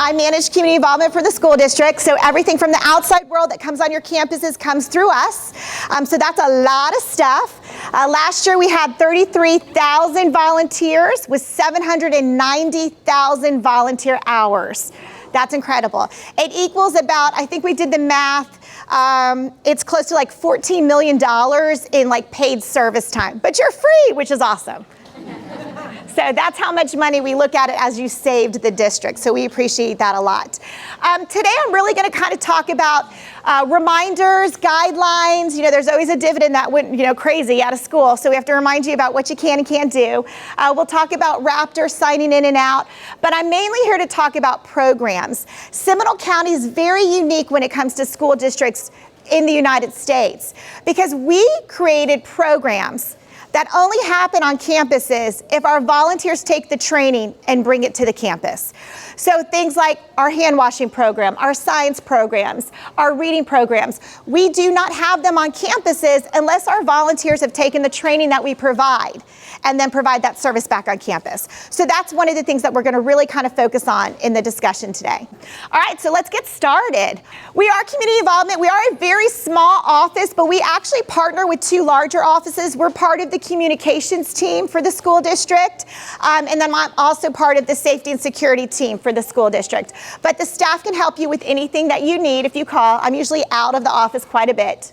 I manage community involvement for the school district, so everything from the outside world that comes on your campuses comes through us. So that's a lot of stuff. Last year we had 33,000 volunteers with 790,000 volunteer hours. That's incredible. It equals about, I think we did the math, it's close to like $14 million in like paid service time, but you're free, which is awesome. So that's how much money we look at it as you saved the district. So we appreciate that a lot. Today I'm really going to kind of talk about reminders, guidelines. You know, there's always a dividend that went, crazy out of school. So we have to remind you about what you can and can't do. We'll talk about Raptor signing in and out. But I'm mainly here to talk about programs. Seminole County is very unique when it comes to school districts in the United States because we created programs that only happen on campuses if our volunteers take the training and bring it to the campus. So things like our hand washing program, our science programs, our reading programs, we do not have them on campuses unless our volunteers have taken the training that we provide and then provide that service back on campus. So that's one of the things that we're going to really kind of focus on in the discussion today. All right, so let's get started. We are community involvement. We are a very small office, but we actually partner with two larger offices. We're part of the communications team for the school district, and then I'm also part of the safety and security team for the school district. But the staff can help you with anything that you need if you call. I'm usually out of the office quite a bit.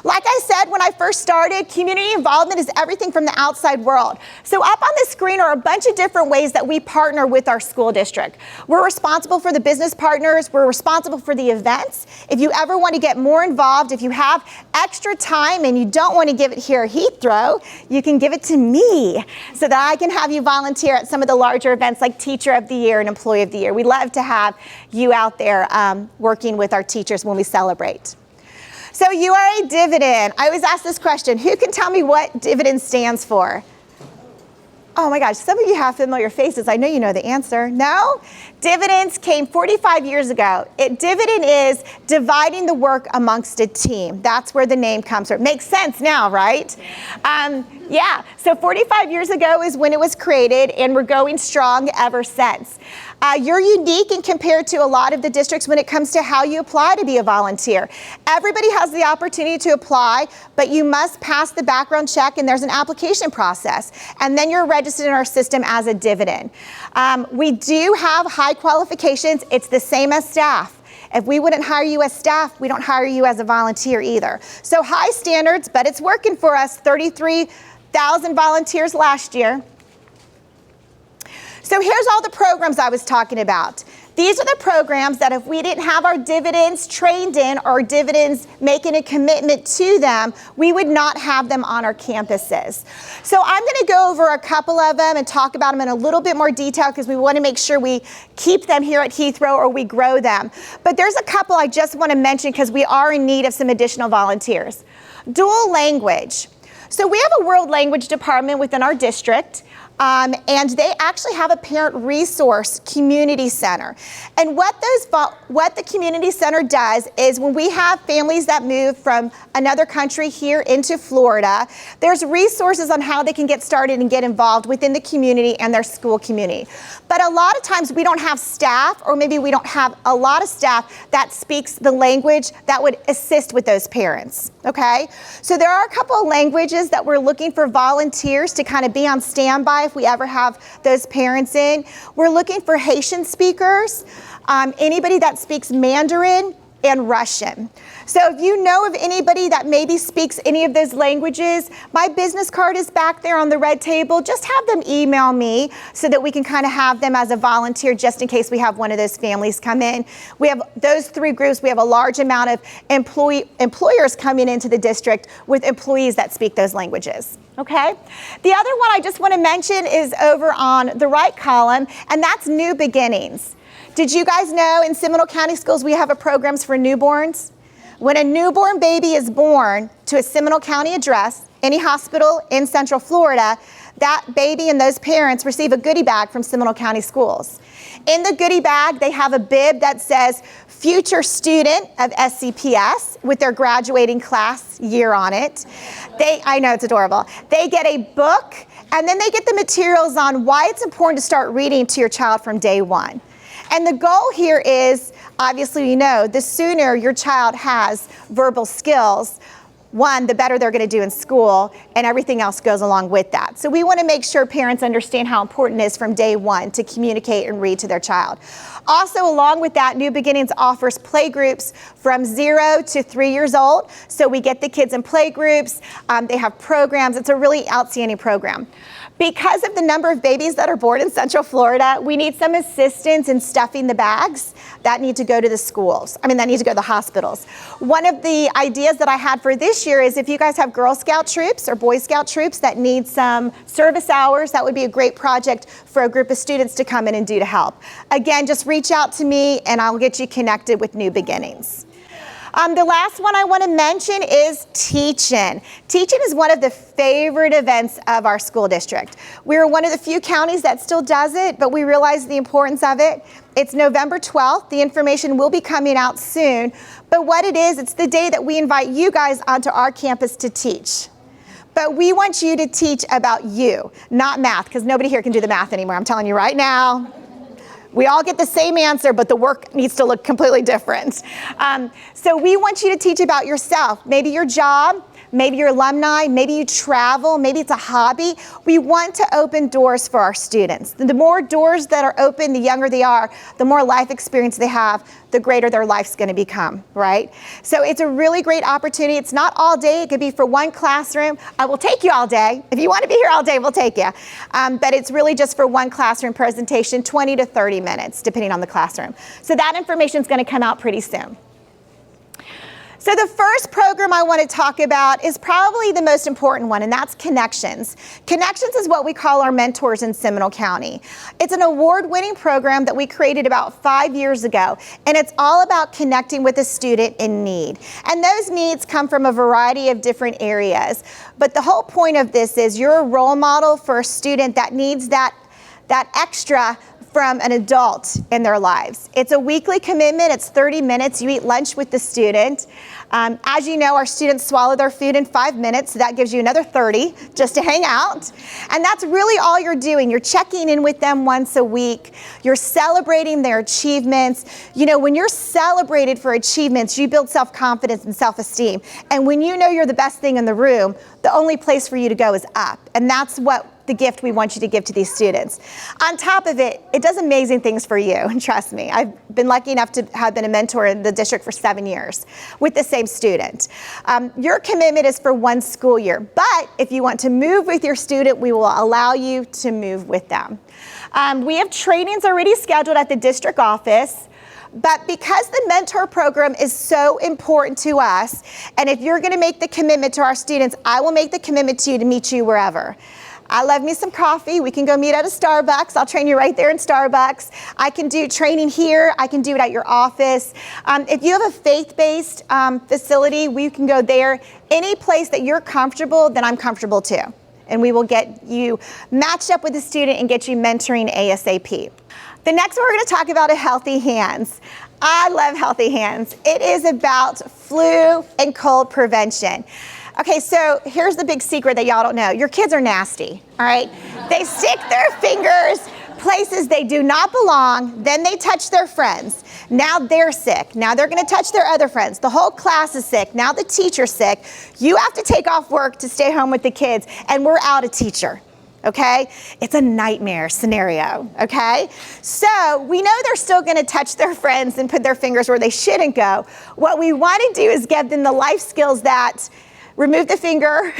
Like I said when I first started, community involvement is everything from the outside world. So up on the screen are a bunch of different ways that we partner with our school district. We're responsible for the business partners. We're responsible for the events. If you ever want to get more involved, if you have extra time and you don't want to give it here at Heathrow, you can give it to me so that I can have you volunteer at some of the larger events like Teacher of the Year and Employee of the Year. We'd love to have you out there working with our teachers when we celebrate. So you are a dividend. I always ask this question, who can tell me what dividend stands for? Oh my gosh, some of you have familiar faces. I know you know the answer. No? Dividends came 45 years ago. Dividend is dividing the work amongst a team. That's where the name comes from. Makes sense now, right? Yeah, so 45 years ago is when it was created, and we're going strong ever since. You're unique and compared to a lot of the districts when it comes to how you apply to be a volunteer. Everybody has the opportunity to apply, but you must pass the background check, and there's an application process. And then you're registered in our system as a dividend. We do have high qualifications. It's the same as staff. If we wouldn't hire you as staff, we don't hire you as a volunteer either. So high standards, but it's working for us. 33,000 volunteers last year. So here's all the programs I was talking about. These are the programs that if we didn't have our dividends trained in or dividends making a commitment to them, we would not have them on our campuses. So I'm going to go over a couple of them and talk about them in a little bit more detail because we want to make sure we keep them here at Heathrow or we grow them. But there's a couple I just want to mention because we are in need of some additional volunteers. Dual language. So we have a world language department within our district. And they actually have a parent resource community center. And what the community center does is when we have families that move from another country here into Florida, there's resources on how they can get started and get involved within the community and their school community. But a lot of times we don't have staff, or maybe we don't have a lot of staff that speaks the language that would assist with those parents, okay? So there are a couple of languages that we're looking for volunteers to kind of be on standby if we ever have those parents in. We're looking for Haitian speakers, anybody that speaks Mandarin and Russian. So if you know of anybody that maybe speaks any of those languages, my business card is back there on the red table. Just have them email me so that we can kind of have them as a volunteer just in case we have one of those families come in. We have those three groups. We have a large amount of employers coming into the district with employees that speak those languages. Okay? The other one I just want to mention is over on the right column, and that's New Beginnings. Did you guys know in Seminole County Schools we have a programs for newborns? When a newborn baby is born to a Seminole County address, any hospital in Central Florida, that baby and those parents receive a goodie bag from Seminole County Schools. In the goodie bag, they have a bib that says future student of SCPS with their graduating class year on it. I know it's adorable. They get a book, and then they get the materials on why it's important to start reading to your child from day one. And the goal here is, obviously, you know, the sooner your child has verbal skills, one, the better they're going to do in school, and everything else goes along with that. So we want to make sure parents understand how important it is from day one to communicate and read to their child. Also, along with that, New Beginnings offers play groups from 0 to 3 years old. So we get the kids in play groups. They have programs. It's a really outstanding program. Because of the number of babies that are born in Central Florida, we need some assistance in stuffing the bags that need to go to the schools. That need to go to the hospitals. One of the ideas that I had for this year is if you guys have Girl Scout troops or Boy Scout troops that need some service hours, that would be a great project for a group of students to come in and do to help. Again, just reach out to me and I'll get you connected with New Beginnings. The last one I want to mention is teaching. Teaching is one of the favorite events of our school district. We're one of the few counties that still does it, but we realize the importance of it. It's November 12th. The information will be coming out soon. But what it is, it's the day that we invite you guys onto our campus to teach. But we want you to teach about you, not math, because nobody here can do the math anymore. I'm telling you right now. We all get the same answer, but the work needs to look completely different. So we want you to teach about yourself, maybe your job, maybe your alumni, maybe you travel, maybe it's a hobby. We want to open doors for our students. The more doors that are open, the younger they are, the more life experience they have, the greater their life's going to become, right? So it's a really great opportunity. It's not all day. It could be for one classroom. I will take you all day. If you want to be here all day, we'll take you. But it's really just for one classroom presentation, 20 to 30 minutes, depending on the classroom. So that information is going to come out pretty soon. So the first program I want to talk about is probably the most important one, and that's Connections. Connections is what we call our mentors in Seminole County. It's an award-winning program that we created about 5 years ago, and it's all about connecting with a student in need. And those needs come from a variety of different areas. But the whole point of this is you're a role model for a student that needs that extra from an adult in their lives. It's a weekly commitment. It's 30 minutes. You eat lunch with the student. As you know, our students swallow their food in 5 minutes, so that gives you another 30 just to hang out. And that's really all you're doing. You're checking in with them once a week. You're celebrating their achievements. You know, when you're celebrated for achievements, you build self-confidence and self-esteem. And when you know you're the best thing in the room, the only place for you to go is up. And that's what the gift we want you to give to these students. On top of it, it does amazing things for you, and trust me. I've been lucky enough to have been a mentor in the district for 7 years with the same student. Your commitment is for one school year, but if you want to move with your student, we will allow you to move with them. We have trainings already scheduled at the district office. But because the mentor program is so important to us, and if you're going to make the commitment to our students, I will make the commitment to you to meet you wherever. I love me some coffee. We can go meet at a Starbucks. I'll train you right there in Starbucks. I can do training here. I can do it at your office. If you have a faith-based facility, we can go there. Any place that you're comfortable, then I'm comfortable too. And we will get you matched up with a student and get you mentoring ASAP. The next one we're going to talk about is Healthy Hands. I love Healthy Hands. It is about flu and cold prevention. Okay, so here's the big secret that y'all don't know. Your kids are nasty, all right? They stick their fingers places they do not belong, then they touch their friends. Now they're sick. Now they're gonna touch their other friends. The whole class is sick. Now the teacher's sick. You have to take off work to stay home with the kids, and we're out a teacher. Okay? It's a nightmare scenario, okay? So we know they're still gonna touch their friends and put their fingers where they shouldn't go. What we wanna do is give them the life skills that remove the finger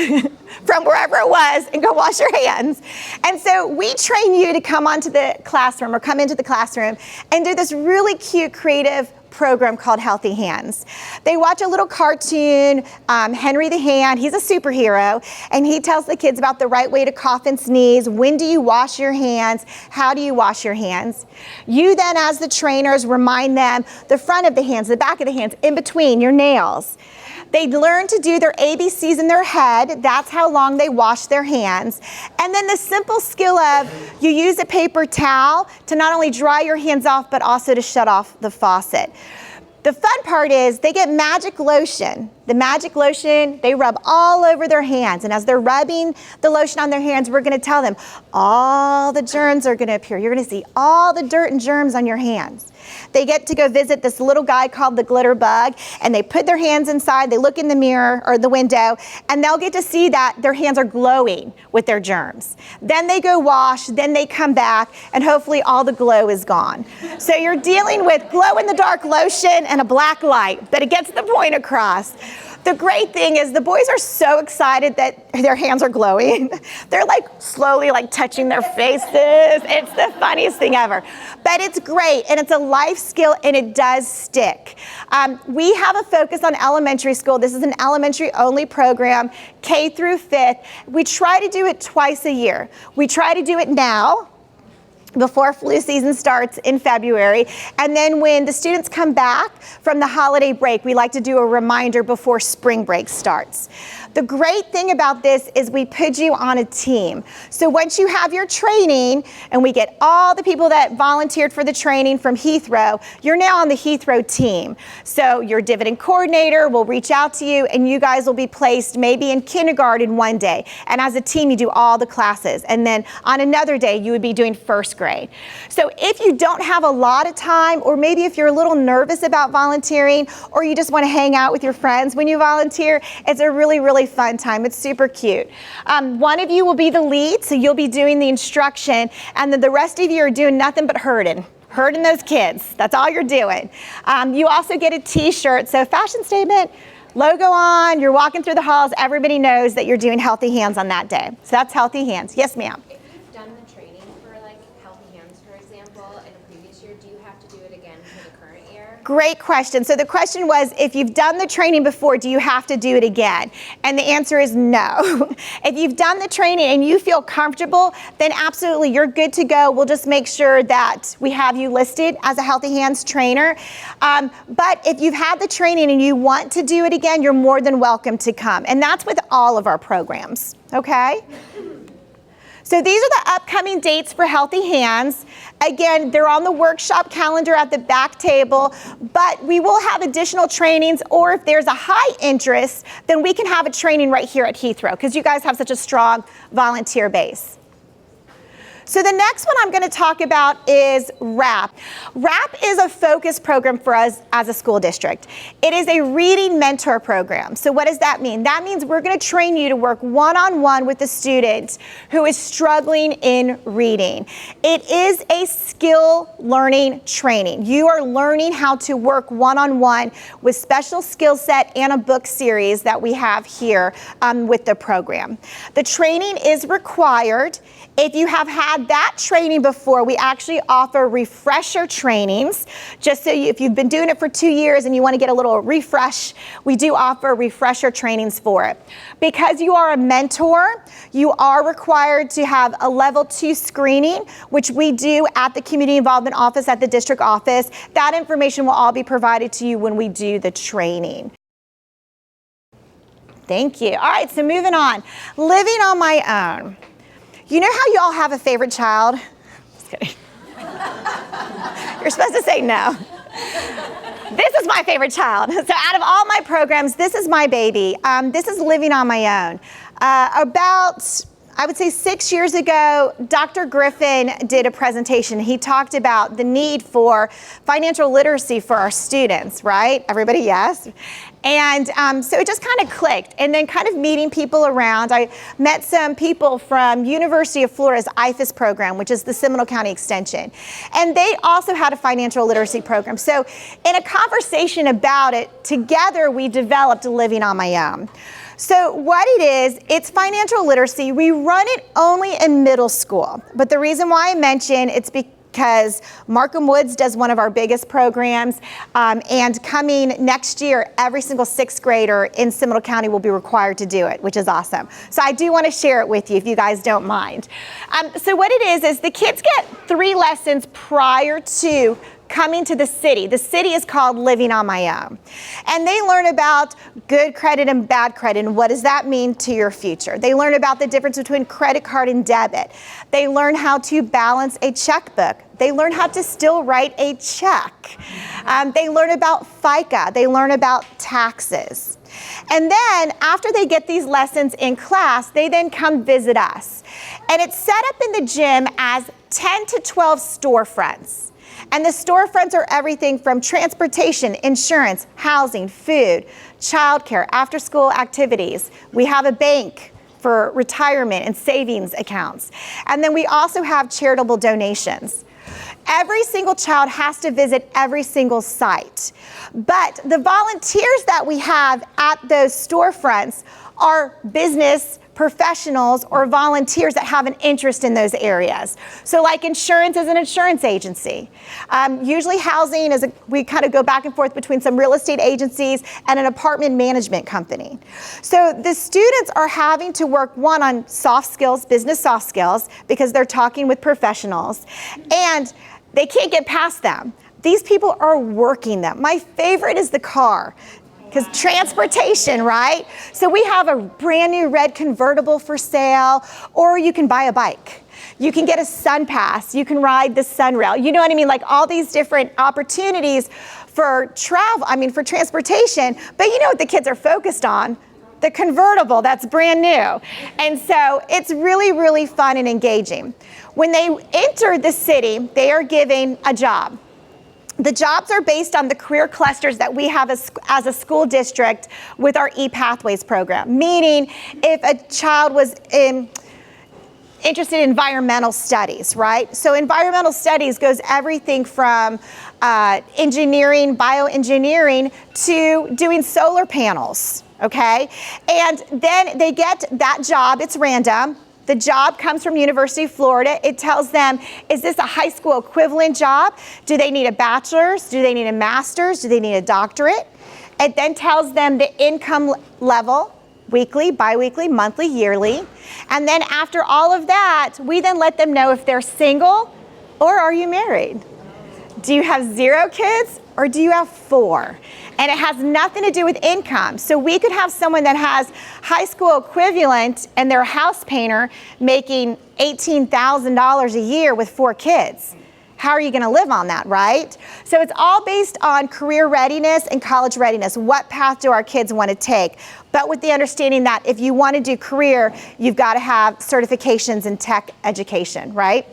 from wherever it was and go wash your hands. And so we train you to come onto the classroom or come into the classroom and do this really cute, creative program called Healthy Hands. They watch a little cartoon, Henry the Hand, he's a superhero, and he tells the kids about the right way to cough and sneeze, when do you wash your hands, how do you wash your hands. You then, as the trainers, remind them the front of the hands, the back of the hands, in between, your nails. They learn to do their ABCs in their head. That's how long they wash their hands. And then the simple skill of you use a paper towel to not only dry your hands off, but also to shut off the faucet. The fun part is they get magic lotion The magic lotion, they rub all over their hands. And as they're rubbing the lotion on their hands, we're gonna tell them all the germs are gonna appear. You're gonna see all the dirt and germs on your hands. They get to go visit this little guy called the glitter bug, and they put their hands inside, they look in the mirror or the window, and they'll get to see that their hands are glowing with their germs. Then they go wash, then they come back, and hopefully all the glow is gone. So you're dealing with glow-in-the-dark lotion and a black light, but it gets the point across. The great thing is the boys are so excited that their hands are glowing. They're like slowly like touching their faces. It's the funniest thing ever. But it's great, and it's a life skill, and it does stick. We have a focus on elementary school. This is an elementary only program, K through 5th. We try to do it twice a year. We try to do it now, before flu season starts in February. And then when the students come back from the holiday break, we like to do a reminder before spring break starts. The great thing about this is we put you on a team. So once you have your training, and we get all the people that volunteered for the training from Heathrow, you're now on the Heathrow team. So your dividend coordinator will reach out to you, and you guys will be placed maybe in kindergarten one day. And as a team, you do all the classes. And then on another day, you would be doing first grade. So if you don't have a lot of time, or maybe if you're a little nervous about volunteering, or you just want to hang out with your friends when you volunteer, it's a really, really fun time. It's super cute. One of you will be the lead, so you'll be doing the instruction, and then the rest of you are doing nothing but herding those kids. That's all you're doing. You also get a t-shirt, so fashion statement, logo on, you're walking through the halls, everybody knows that you're doing Healthy Hands on that day. So that's Healthy Hands. Yes, ma'am. If you've done the training for like Healthy Hands, for example, in a previous year, do you have to do it again for the current year? Great question. So the question was, if you've done the training before, do you have to do it again? And the answer is no. If you've done the training and you feel comfortable, then absolutely, you're good to go. We'll just make sure that we have you listed as a Healthy Hands trainer. But if you've had the training and you want to do it again, you're more than welcome to come. And that's with all of our programs, okay? So these are the upcoming dates for Healthy Hands. Again, they're on the workshop calendar at the back table, but we will have additional trainings, or if there's a high interest, then we can have a training right here at Heathrow, because you guys have such a strong volunteer base. So the next one I'm going to talk about is RAP. RAP is a focus program for us as a school district. It is a reading mentor program. So what does that mean? That means we're going to train you to work one-on-one with the student who is struggling in reading. It is a skill learning training. You are learning how to work one-on-one with special skill set and a book series that we have here with the program. The training is required. If you have had that training before, we actually offer refresher trainings. Just so if you've been doing it for 2 years and you want to get a little refresh, we do offer refresher trainings for it. Because you are a mentor, you are required to have a level 2 screening, which we do at the Community Involvement Office at the district office. That information will all be provided to you when we do the training. Thank you. All right, so moving on. Living on my own. You know how you all have a favorite child? Just kidding. You're supposed to say no. This is my favorite child. So out of all my programs, this is my baby. This is Living on My Own. I would say 6 years ago, Dr. Griffin did a presentation. He talked about the need for financial literacy for our students, right? Everybody, yes? And so it just kind of clicked. And then kind of meeting people around, I met some people from University of Florida's IFAS program, which is the Seminole County Extension. And they also had a financial literacy program. So in a conversation about it, together we developed Living on My Own. So what it is, it's financial literacy. We run it only in middle school. But the reason why I mention it's because Markham Woods does one of our biggest programs, and coming next year, every single 6th grader in Seminole County will be required to do it, which is awesome. So I do want to share it with you if you guys don't mind. So what it is the kids get 3 lessons prior to coming to the city. The city is called Living on My Own. And they learn about good credit and bad credit, and what does that mean to your future. They learn about the difference between credit card and debit. They learn how to balance a checkbook. They learn how to still write a check. They learn about FICA. They learn about taxes. And then after they get these lessons in class, they then come visit us. And it's set up in the gym as 10 to 12 storefronts. And the storefronts are everything from transportation, insurance, housing, food, childcare, after-school activities. We have a bank for retirement and savings accounts. And then we also have charitable donations. Every single child has to visit every single site. But the volunteers that we have at those storefronts are business professionals or volunteers that have an interest in those areas. So like insurance is an insurance agency. Usually housing is we kind of go back and forth between some real estate agencies and an apartment management company. So the students are having to work on soft skills, business soft skills, because they're talking with professionals, and they can't get past them. These people are working them. My favorite is the car. Because transportation, right? So we have a brand new red convertible for sale, or you can buy a bike. You can get a sun pass. You can ride the Sunrail. You know what I mean? Like all these different opportunities for travel, for transportation. But you know what the kids are focused on? The convertible that's brand new. And so it's really, really fun and engaging. When they enter the city, they are given a job. The jobs are based on the career clusters that we have as a school district with our ePathways program. Meaning, if a child was interested in environmental studies, right? So environmental studies goes everything from engineering, bioengineering, to doing solar panels, okay? And then they get that job, it's random. The job comes from University of Florida. It tells them, is this a high school equivalent job? Do they need a bachelor's? Do they need a master's? Do they need a doctorate? It then tells them the income level, weekly, biweekly, monthly, yearly. And then after all of that, we then let them know if they're single or are you married? Do you have 0 kids or do you have 4? And it has nothing to do with income. So we could have someone that has high school equivalent and they're a house painter making $18,000 a year with 4 kids. How are you going to live on that, right? So it's all based on career readiness and college readiness. What path do our kids want to take? But with the understanding that if you want to do career, you've got to have certifications in tech education, right?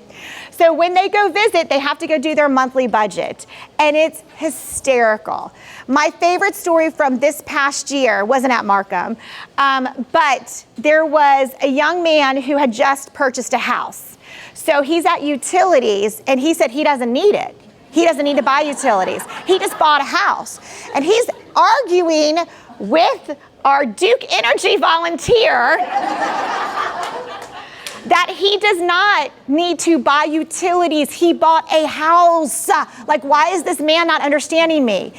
So when they go visit, they have to go do their monthly budget, and it's hysterical. My favorite story from this past year wasn't at Markham, but there was a young man who had just purchased a house. So he's at utilities, and he said he doesn't need it. He doesn't need to buy utilities. He just bought a house, and he's arguing with our Duke Energy volunteer that he does not need to buy utilities. He bought a house. Like, why is this man not understanding me?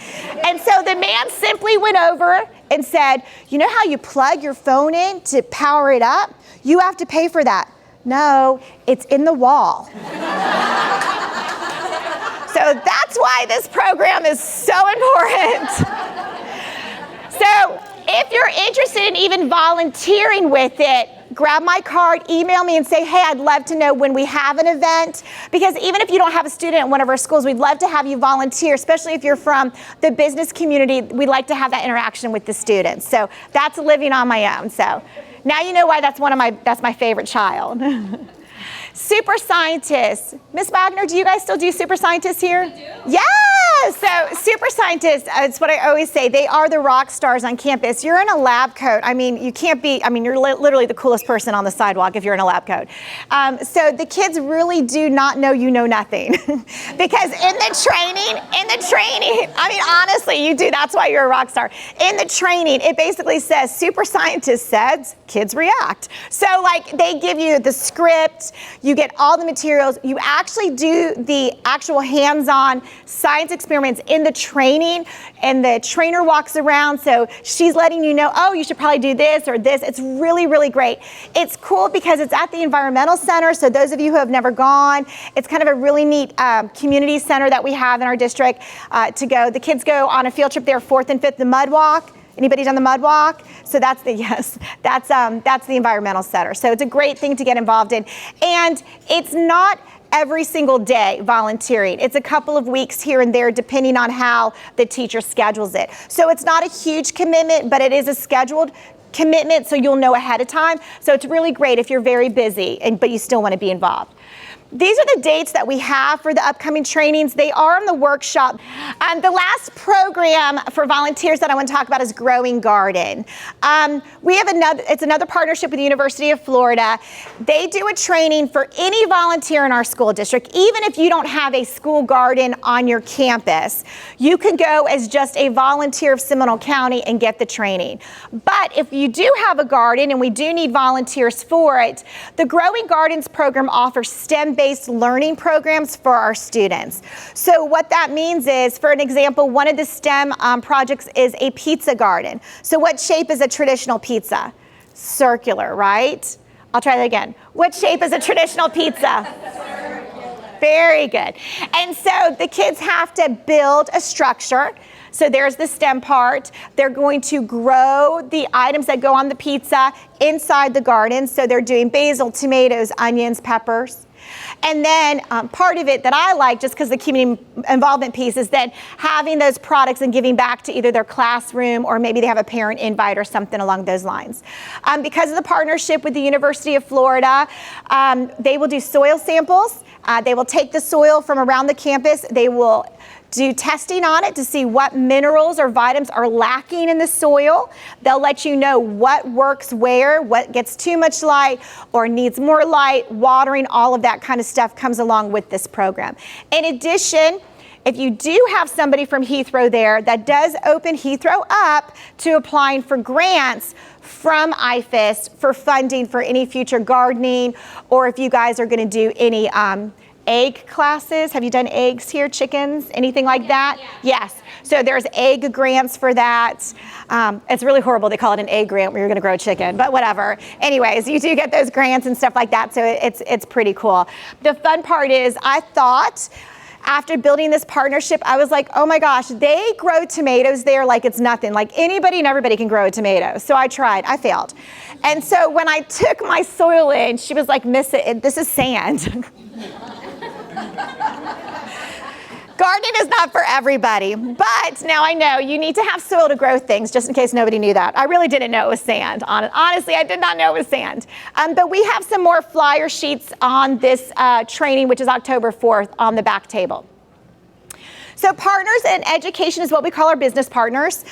And so the man simply went over and said, you know how you plug your phone in to power it up? You have to pay for that. No, it's in the wall. So that's why this program is so important. So if you're interested in even volunteering with it, grab my card, email me and say, hey, I'd love to know when we have an event. Because even if you don't have a student at one of our schools, we'd love to have you volunteer, especially if you're from the business community. We'd like to have that interaction with the students. So that's living on my own. So now you know why that's my favorite child. Super scientists. Miss Wagner, do you guys still do super scientists here? We do. Yes! So super scientists, it's what I always say, they are the rock stars on campus. You're in a lab coat. You can't be, you're literally the coolest person on the sidewalk if you're in a lab coat. So the kids really do not know you know nothing. Because in the training, honestly, you do. That's why you're a rock star. In the training, it basically says, super scientist says, kids react. So they give you the script, you get all the materials, you actually do the actual hands-on science experiments in the training, and the trainer walks around, so she's letting you know, oh, you should probably do this or this. It's really, really great. It's cool because it's at the Environmental Center, so those of you who have never gone, it's kind of a really neat community center that we have in our district to go. The kids go on a field trip there, 4th and 5th, the mud walk. Anybody done the mud walk? So that's the Environmental Center. So it's a great thing to get involved in. And it's not every single day volunteering. It's a couple of weeks here and there depending on how the teacher schedules it. So it's not a huge commitment, but it is a scheduled commitment, so you'll know ahead of time. So it's really great if you're very busy, but you still want to be involved. These are the dates that we have for the upcoming trainings. They are on the workshop. The last program for volunteers that I want to talk about is Growing Garden. We have it's another partnership with the University of Florida. They do a training for any volunteer in our school district. Even if you don't have a school garden on your campus, you can go as just a volunteer of Seminole County and get the training. But if you do have a garden, and we do need volunteers for it, the Growing Gardens program offers STEM-based learning programs for our students. So what that means is, for an example, one of the STEM projects is a pizza garden. So what shape is a traditional pizza? Circular, right? I'll try that again. What shape is a traditional pizza? Very good. And so the kids have to build a structure. So there's the STEM part. They're going to grow the items that go on the pizza inside the garden. So they're doing basil, tomatoes, onions, peppers. And then part of it that I like, just because the community involvement piece, is that having those products and giving back to either their classroom, or maybe they have a parent invite or something along those lines. Because of the partnership with the University of Florida, they will do soil samples. They will take the soil from around the campus. They will do testing on it to see what minerals or vitamins are lacking in the soil. They'll let you know what works where, what gets too much light or needs more light, watering, all of that kind of stuff comes along with this program. In addition, if you do have somebody from Heathrow there, that does open Heathrow up to applying for grants from IFAS for funding for any future gardening, or if you guys are going to do any egg classes. Have you done eggs here, chickens, anything like that? Yeah. Yes. So there's egg grants for that. It's really horrible. They call it an egg grant where you're going to grow a chicken, but whatever. Anyways, you do get those grants and stuff like that. So it's pretty cool. The fun part is, I thought, after building this partnership, I was like, oh my gosh, they grow tomatoes there like it's nothing. Like anybody and everybody can grow a tomato. So I tried, I failed. And so when I took my soil in, she was like, miss it, this is sand. Gardening is not for everybody, but now I know you need to have soil to grow things, just in case nobody knew that. I really didn't know it was sand. Honestly, I did not know it was sand. But we have some more flyer sheets on this training, which is October 4th, on the back table. So partners in education is what we call our business partners.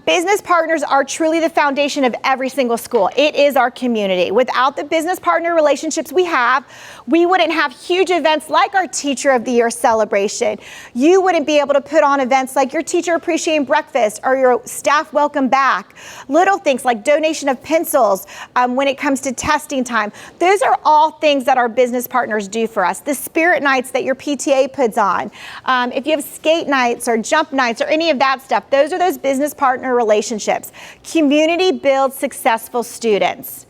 Business partners are truly the foundation of every single school. It is our community. Without the business partner relationships we have, we wouldn't have huge events like our Teacher of the Year celebration. You wouldn't be able to put on events like your Teacher Appreciating Breakfast or your Staff Welcome Back. Little things like donation of pencils when it comes to testing time. Those are all things that our business partners do for us. The spirit nights that your PTA puts on. If you have skate nights or jump nights or any of that stuff, those are those business partner relationships. Community builds successful students.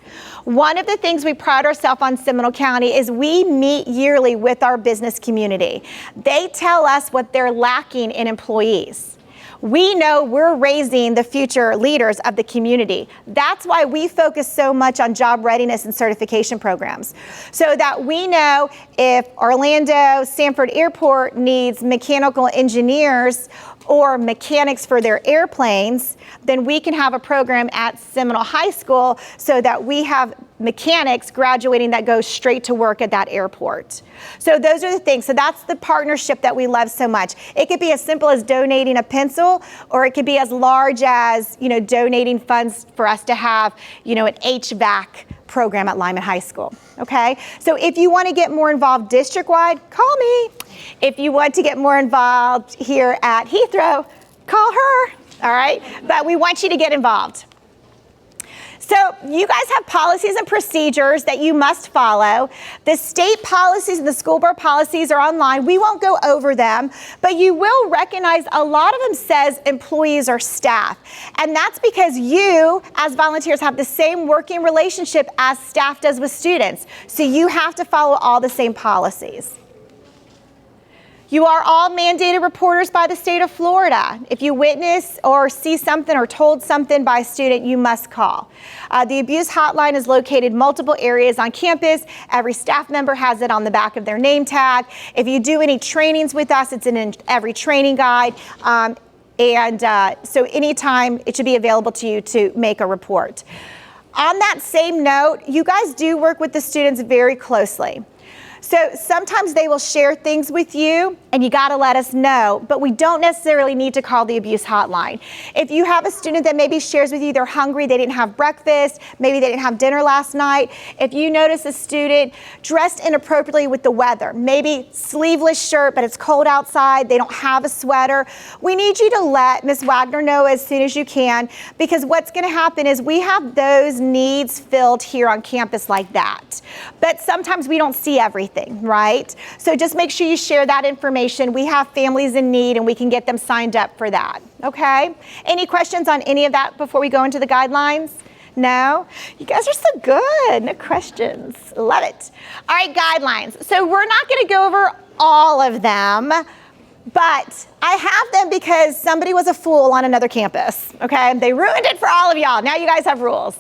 One of the things we pride ourselves on Seminole County is we meet yearly with our business community. They tell us what they're lacking in employees. We know we're raising the future leaders of the community. That's why we focus so much on job readiness and certification programs, so that we know if Orlando Sanford Airport needs mechanical engineers or mechanics for their airplanes, then we can have a program at Seminole High School so that we have mechanics graduating that go straight to work at that airport. So those are the things. So that's the partnership that we love so much. It could be as simple as donating a pencil, or it could be as large as, donating funds for us to have, an HVAC program at Lyman High School, okay? So if you want to get more involved district-wide, call me. If you want to get more involved here at Heathrow, call her, all right? But we want you to get involved. So you guys have policies and procedures that you must follow. The state policies and the school board policies are online. We won't go over them, but you will recognize a lot of them says employees or staff. And that's because you, as volunteers, have the same working relationship as staff does with students. So you have to follow all the same policies. You are all mandated reporters by the state of Florida. If you witness or see something or told something by a student, you must call. The abuse hotline is located multiple areas on campus. Every staff member has it on the back of their name tag. If you do any trainings with us, it's in every training guide. So anytime it should be available to you to make a report. On that same note, you guys do work with the students very closely. So sometimes they will share things with you and you got to let us know, but we don't necessarily need to call the abuse hotline. If you have a student that maybe shares with you they're hungry, they didn't have breakfast, maybe they didn't have dinner last night. If you notice a student dressed inappropriately with the weather, maybe sleeveless shirt, but it's cold outside, they don't have a sweater, we need you to let Ms. Wagner know as soon as you can, because what's going to happen is we have those needs filled here on campus like that. But sometimes we don't see everything, right? So just make sure you share that information. We have families in need and we can get them signed up for that, okay? Any questions on any of that before we go into the guidelines? No? You guys are so good. No questions. Love it. All right, guidelines. So we're not going to go over all of them, but I have them because somebody was a fool on another campus, okay? They ruined it for all of y'all. Now you guys have rules.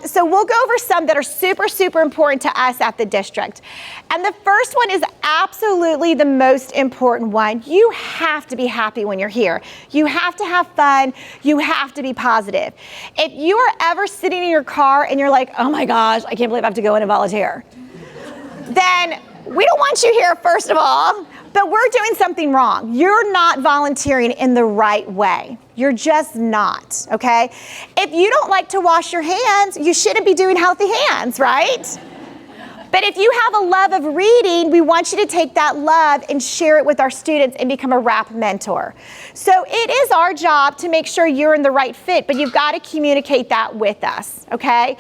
So we'll go over some that are super, super important to us at the district. And the first one is absolutely the most important one. You have to be happy when you're here. You have to have fun. You have to be positive. If you are ever sitting in your car and you're like, oh my gosh, I can't believe I have to go in and volunteer, then we don't want you here, first of all, but we're doing something wrong. You're not volunteering in the right way. You're just not, okay? If you don't like to wash your hands, you shouldn't be doing healthy hands, right? But if you have a love of reading, we want you to take that love and share it with our students and become a RAP mentor. So it is our job to make sure you're in the right fit, but you've got to communicate that with us, okay?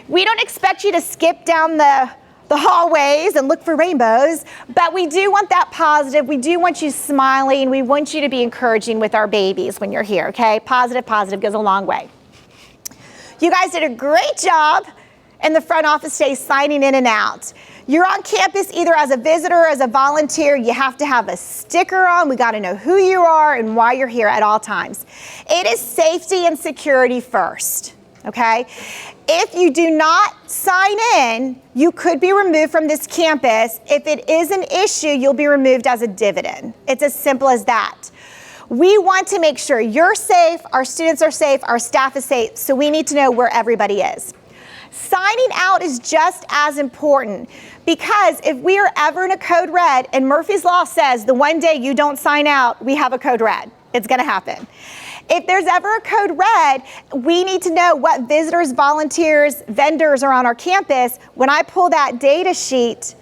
We don't expect you to skip down the hallways and look for rainbows, but we do want that positive. We do want you smiling. We want you to be encouraging with our babies when you're here, okay? Positive, positive goes a long way. You guys did a great job in the front office today signing in and out. You're on campus either as a visitor or as a volunteer. You have to have a sticker on. We got to know who you are and why you're here at all times. It is safety and security first. Okay? If you do not sign in, you could be removed from this campus. If it is an issue, you'll be removed as a dividend. It's as simple as that. We want to make sure you're safe, our students are safe, our staff is safe, so we need to know where everybody is. Signing out is just as important, because if we are ever in a code red, and Murphy's Law says the one day you don't sign out, we have a code red. It's going to happen. If there's ever a code red, we need to know what visitors, volunteers, vendors are on our campus. When I pull that data sheet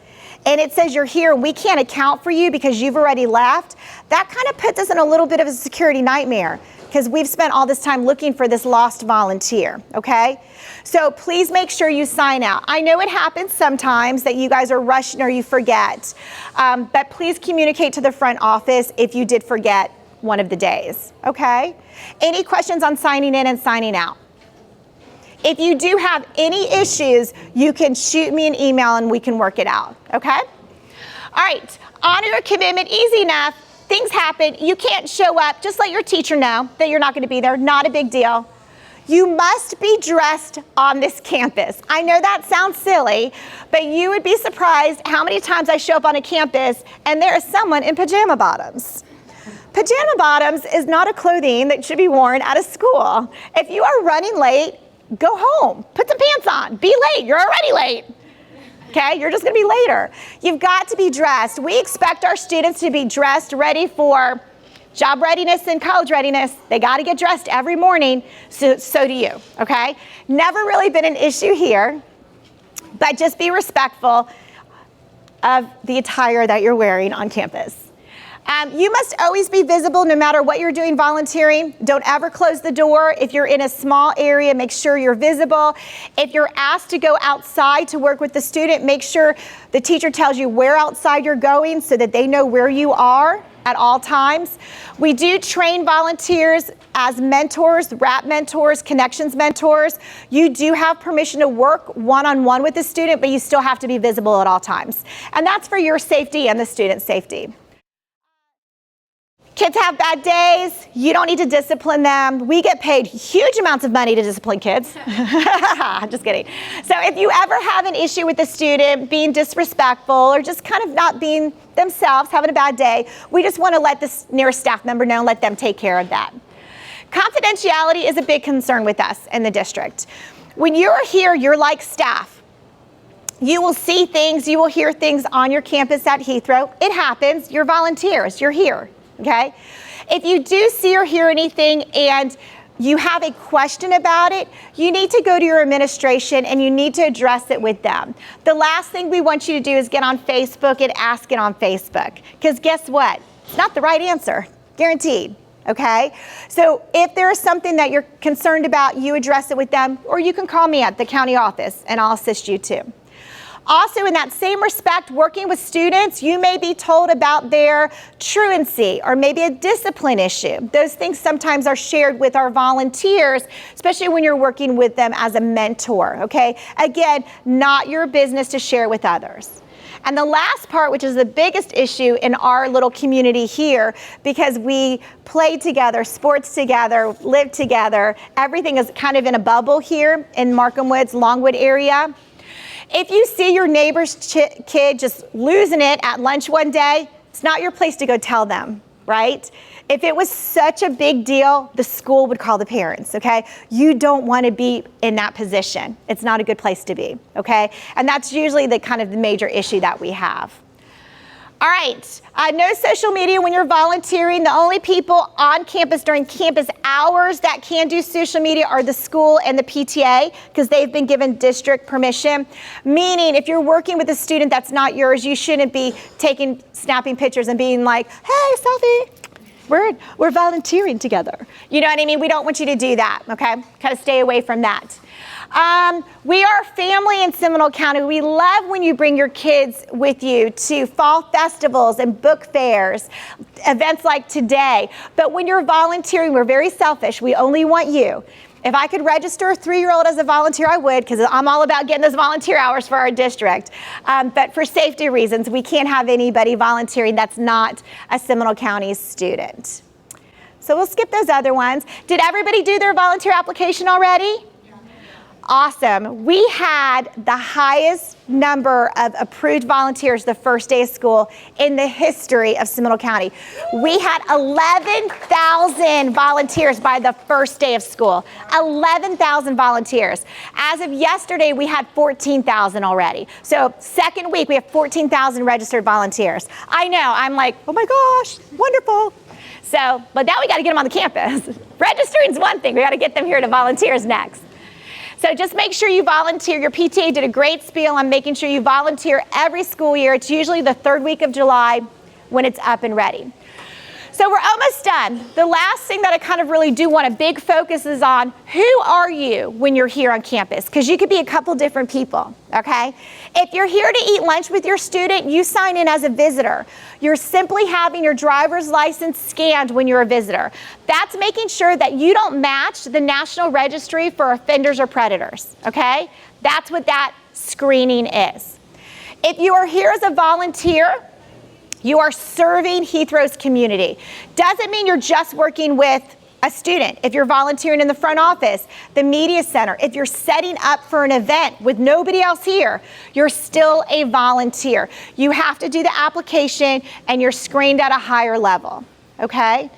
and it says you're here and we can't account for you because you've already left, that kind of puts us in a little bit of a security nightmare because we've spent all this time looking for this lost volunteer, okay? So please make sure you sign out. I know it happens sometimes that you guys are rushing or you forget, but please communicate to the front office if you did forget one of the days, okay? Any questions on signing in and signing out? If you do have any issues, you can shoot me an email and we can work it out, okay? All right, honor your commitment, easy enough. Things happen, you can't show up, just let your teacher know that you're not gonna be there, not a big deal. You must be dressed on this campus. I know that sounds silly, but you would be surprised how many times I show up on a campus and there is someone in pajama bottoms. Pajama bottoms is not a clothing that should be worn at a school. If you are running late, go home, put some pants on, be late, you're already late. Okay, you're just gonna be later. You've got to be dressed. We expect our students to be dressed, ready for job readiness and college readiness. They gotta get dressed every morning, so do you, okay? Never really been an issue here, but just be respectful of the attire that you're wearing on campus. You must always be visible no matter what you're doing volunteering. Don't ever close the door. If you're in a small area, make sure you're visible. If you're asked to go outside to work with the student, make sure the teacher tells you where outside you're going so that they know where you are at all times. We do train volunteers as mentors, RAP mentors, connections mentors. You do have permission to work one-on-one with the student, but you still have to be visible at all times. And that's for your safety and the student's safety. Kids have bad days. You don't need to discipline them. We get paid huge amounts of money to discipline kids. Just kidding. So if you ever have an issue with a student being disrespectful or just kind of not being themselves, having a bad day, we just want to let the nearest staff member know and let them take care of that. Confidentiality is a big concern with us in the district. When you're here, you're like staff. You will see things, you will hear things on your campus at Heathrow. It happens. You're volunteers. You're here. Okay? If you do see or hear anything and you have a question about it, you need to go to your administration and you need to address it with them. The last thing we want you to do is get on Facebook and ask it on Facebook. Because guess what? It's not the right answer. Guaranteed. Okay? So if there is something that you're concerned about, you address it with them, or you can call me at the county office and I'll assist you too. Also, in that same respect, working with students, you may be told about their truancy or maybe a discipline issue. Those things sometimes are shared with our volunteers, especially when you're working with them as a mentor, okay? Again, not your business to share with others. And the last part, which is the biggest issue in our little community here, because we play together, sports together, live together, everything is kind of in a bubble here in Markham Woods, Longwood area. If you see your neighbor's kid just losing it at lunch one day, it's not your place to go tell them, right? If it was such a big deal, the school would call the parents, okay? You don't want to be in that position. It's not a good place to be, okay? And that's usually the kind of the major issue that we have. All right, no social media when you're volunteering. The only people on campus during campus hours that can do social media are the school and the PTA because they've been given district permission. Meaning if you're working with a student that's not yours, you shouldn't be snapping pictures and being like, hey, selfie, we're volunteering together. You know what I mean? We don't want you to do that, okay? Kind of stay away from that. We are family in Seminole County. We love when you bring your kids with you to fall festivals and book fairs, events like today. But when you're volunteering, we're very selfish. We only want you. If I could register a 3-year-old as a volunteer, I would, because I'm all about getting those volunteer hours for our district. But for safety reasons, we can't have anybody volunteering that's not a Seminole County student. So we'll skip those other ones. Did everybody do their volunteer application already? Awesome. We had the highest number of approved volunteers the first day of school in the history of Seminole County. We had 11,000 volunteers by the first day of school. 11,000 volunteers. As of yesterday, we had 14,000 already. So second week, we have 14,000 registered volunteers. I know, I'm like, oh my gosh, wonderful. So, but now we got to get them on the campus. Registering is one thing. We got to get them here to volunteers next. So just make sure you volunteer. Your PTA did a great spiel on making sure you volunteer every school year. It's usually the third week of July when it's up and ready. So we're almost done. The last thing that I kind of really do want a big focus is on who are you when you're here on campus? Because you could be a couple different people, okay? If you're here to eat lunch with your student, you sign in as a visitor. You're simply having your driver's license scanned when you're a visitor. That's making sure that you don't match the National Registry for Offenders or Predators, okay? That's what that screening is. If you are here as a volunteer, you are serving Heathrow's community. Doesn't mean you're just working with a student. If you're volunteering in the front office, the media center, if you're setting up for an event with nobody else here, you're still a volunteer. You have to do the application and you're screened at a higher level, okay?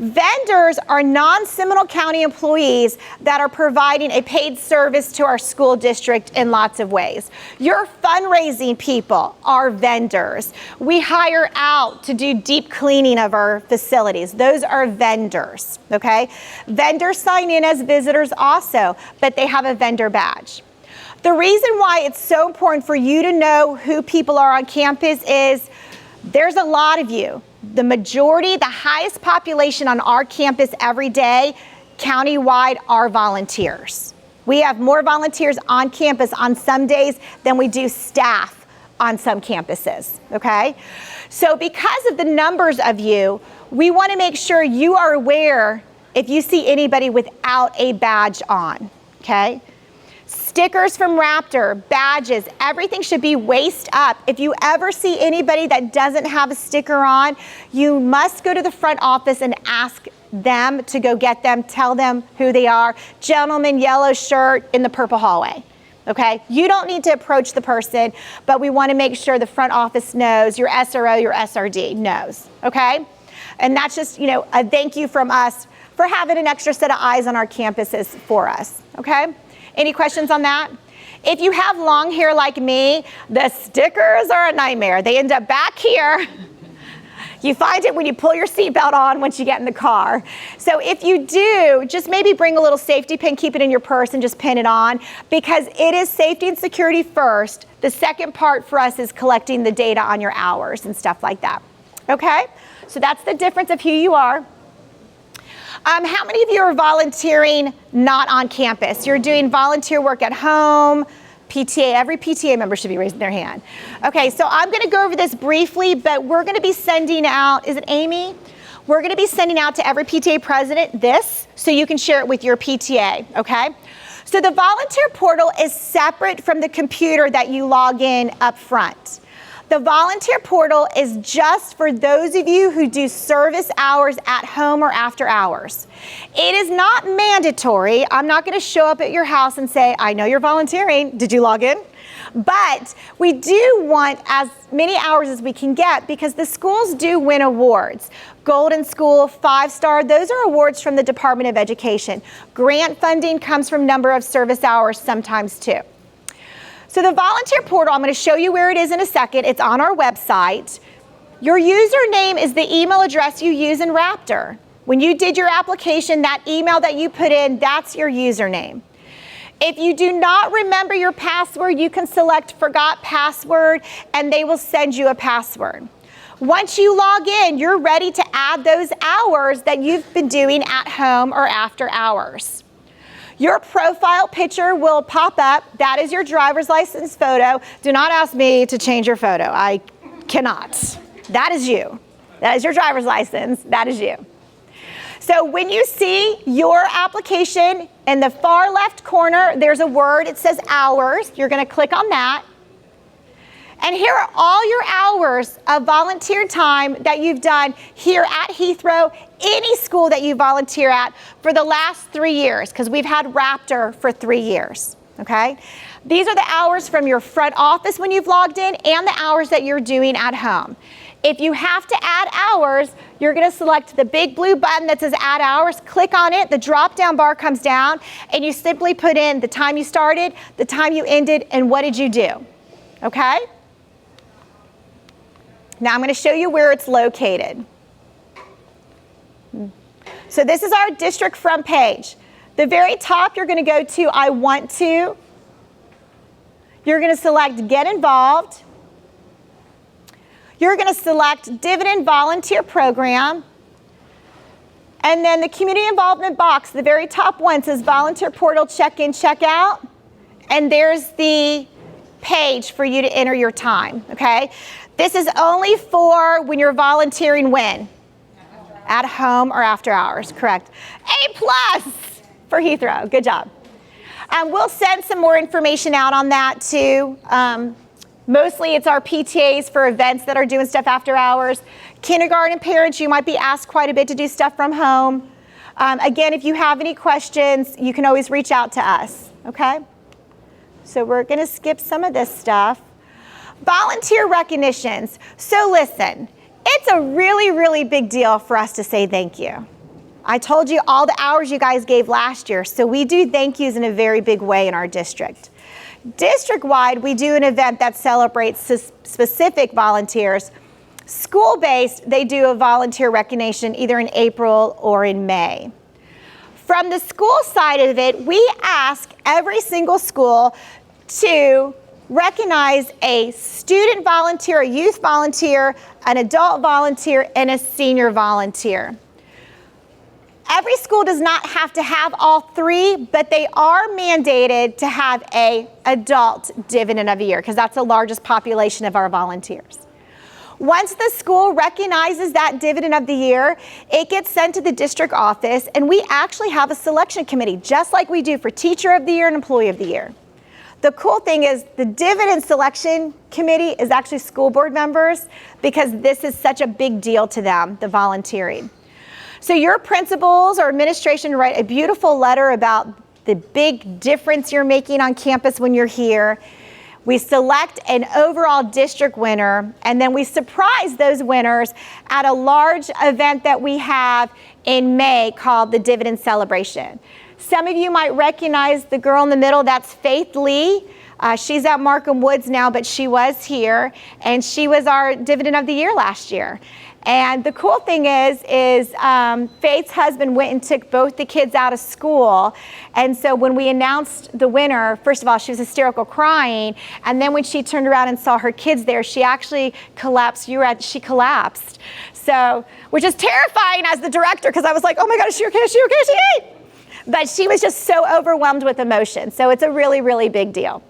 Vendors are non-Seminole County employees that are providing a paid service to our school district in lots of ways. Your fundraising people are vendors. We hire out to do deep cleaning of our facilities. Those are vendors, okay? Vendors sign in as visitors also, but they have a vendor badge. The reason why it's so important for you to know who people are on campus is there's a lot of you. The majority, the highest population on our campus every day, countywide, are volunteers. We have more volunteers on campus on some days than we do staff on some campuses, okay? So because of the numbers of you, we want to make sure you are aware if you see anybody without a badge on, okay? Stickers from Raptor, badges, everything should be waist up. If you ever see anybody that doesn't have a sticker on, you must go to the front office and ask them to go get them, tell them who they are. Gentleman, yellow shirt in the purple hallway. Okay, you don't need to approach the person, but we want to make sure the front office knows, your SRO, your SRD knows, okay? And that's just, you know, a thank you from us for having an extra set of eyes on our campuses for us, okay? Any questions on that? If you have long hair like me, the stickers are a nightmare. They end up back here. You find it when you pull your seatbelt on once you get in the car. So if you do, just maybe bring a little safety pin, keep it in your purse and just pin it on, because it is safety and security first. The second part for us is collecting the data on your hours and stuff like that. Okay? So that's the difference of who you are. How many of you are volunteering not on campus? You're doing volunteer work at home, PTA, every PTA member should be raising their hand. Okay, so I'm gonna go over this briefly, but we're gonna be sending out, is it Amy? We're gonna be sending out to every PTA president this, so you can share it with your PTA, okay? So the volunteer portal is separate from the computer that you log in up front. The volunteer portal is just for those of you who do service hours at home or after hours. It is not mandatory. I'm not going to show up at your house and say, I know you're volunteering. Did you log in? But we do want as many hours as we can get because the schools do win awards. Golden School, 5-star, those are awards from the Department of Education. Grant funding comes from number of service hours sometimes too. So the volunteer portal, I'm going to show you where it is in a second. It's on our website. Your username is the email address you use in Raptor. When you did your application, that email that you put in, that's your username. If you do not remember your password, you can select Forgot Password, and they will send you a password. Once you log in, you're ready to add those hours that you've been doing at home or after hours. Your profile picture will pop up. That is your driver's license photo. Do not ask me to change your photo. I cannot. That is you. That is your driver's license. That is you. So when you see your application in the far left corner, there's a word. It says hours. You're going to click on that. And here are all your hours of volunteer time that you've done here at Heathrow, any school that you volunteer at for the last 3 years, because we've had Raptor for 3 years, okay? These are the hours from your front office when you've logged in and the hours that you're doing at home. If you have to add hours, you're gonna select the big blue button that says add hours, click on it, the drop-down bar comes down, and you simply put in the time you started, the time you ended, and what did you do, okay? Now I'm going to show you where it's located. So this is our district front page. The very top, you're going to go to I want to. You're going to select Get Involved. You're going to select Dividend Volunteer Program. And then the community involvement box, the very top one says Volunteer Portal Check-in, Check-out. And there's the page for you to enter your time, okay? This is only for when you're volunteering when? At home or after hours, correct. A+ for Heathrow, good job. We'll send some more information out on that too. Mostly it's our PTAs for events that are doing stuff after hours. Kindergarten parents, you might be asked quite a bit to do stuff from home. Again, if you have any questions, you can always reach out to us, okay? So we're gonna skip some of this stuff. Volunteer recognitions. So listen, it's a really, really big deal for us to say thank you. I told you all the hours you guys gave last year, so we do thank yous in a very big way in our district. District-wide, we do an event that celebrates specific volunteers. School-based, they do a volunteer recognition either in April or in May. From the school side of it, we ask every single school to recognize a student volunteer, a youth volunteer, an adult volunteer, and a senior volunteer. Every school does not have to have all three, but they are mandated to have an adult dividend of the year because that's the largest population of our volunteers. Once the school recognizes that dividend of the year, it gets sent to the district office, and we actually have a selection committee, just like we do for teacher of the year and employee of the year. The cool thing is the Dividend Selection Committee is actually school board members because this is such a big deal to them, the volunteering. So your principals or administration write a beautiful letter about the big difference you're making on campus when you're here. We select an overall district winner, and then we surprise those winners at a large event that we have in May called the Dividend Celebration. Some of you might recognize the girl in the middle. That's Faith Lee. She's at Markham Woods now, but she was here, and she was our Dividend of the Year last year. And the cool thing is Faith's husband went and took both the kids out of school. And so when we announced the winner, first of all, she was hysterical crying. And then when she turned around and saw her kids there, she actually collapsed. She collapsed. So, which is terrifying as the director, because I was like, oh my God, is she okay? Is she okay? Is she okay? But she was just so overwhelmed with emotion. So it's a really, really big deal.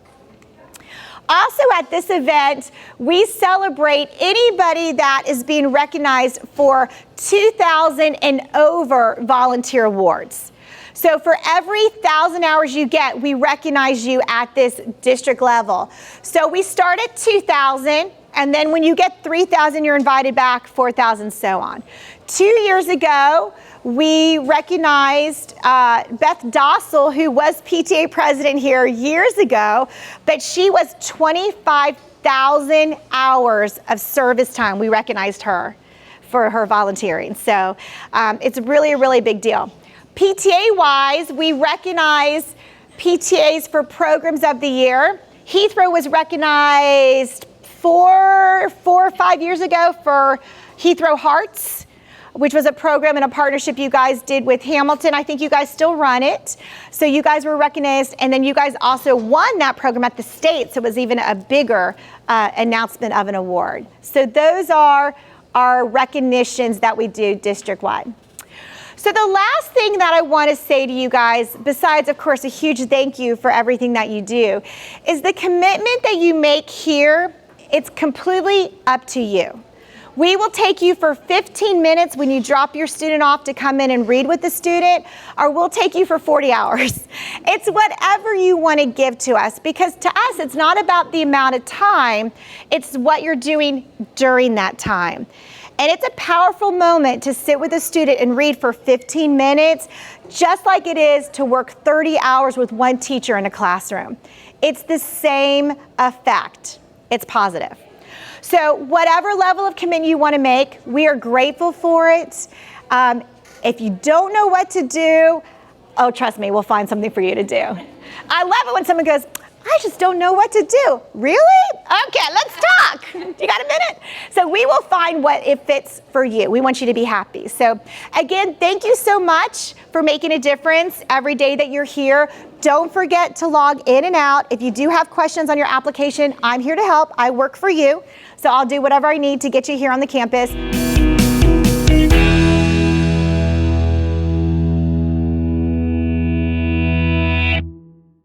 Also at this event, we celebrate anybody that is being recognized for 2,000 and over volunteer awards. So for every 1,000 hours you get, we recognize you at this district level. So we start at 2,000, and then when you get 3,000, you're invited back, 4,000, so on. 2 years ago, we recognized Beth Dossel, who was PTA president here years ago, but she was 25,000 hours of service time. We recognized her for her volunteering. So it's really a really big deal. PTA-wise, we recognize PTAs for Programs of the Year. Heathrow was recognized four or 5 years ago for Heathrow Hearts, which was a program and a partnership you guys did with Hamilton. I think you guys still run it. So you guys were recognized, and then you guys also won that program at the state, so it was even a bigger announcement of an award. So those are our recognitions that we do district-wide. So the last thing that I want to say to you guys, besides, of course, a huge thank you for everything that you do, is the commitment that you make here, it's completely up to you. We will take you for 15 minutes when you drop your student off to come in and read with the student, or we'll take you for 40 hours. It's whatever you want to give to us, because to us, it's not about the amount of time, it's what you're doing during that time. And it's a powerful moment to sit with a student and read for 15 minutes, just like it is to work 30 hours with one teacher in a classroom. It's the same effect. It's positive. So whatever level of commitment you want to make, we are grateful for it. If you don't know what to do, oh, trust me, we'll find something for you to do. I love it when someone goes, I just don't know what to do. Really? Okay, let's talk. You got a minute? So we will find what it fits for you. We want you to be happy. So again, thank you so much for making a difference every day that you're here. Don't forget to log in and out. If you do have questions on your application, I'm here to help. I work for you. So I'll do whatever I need to get you here on the campus.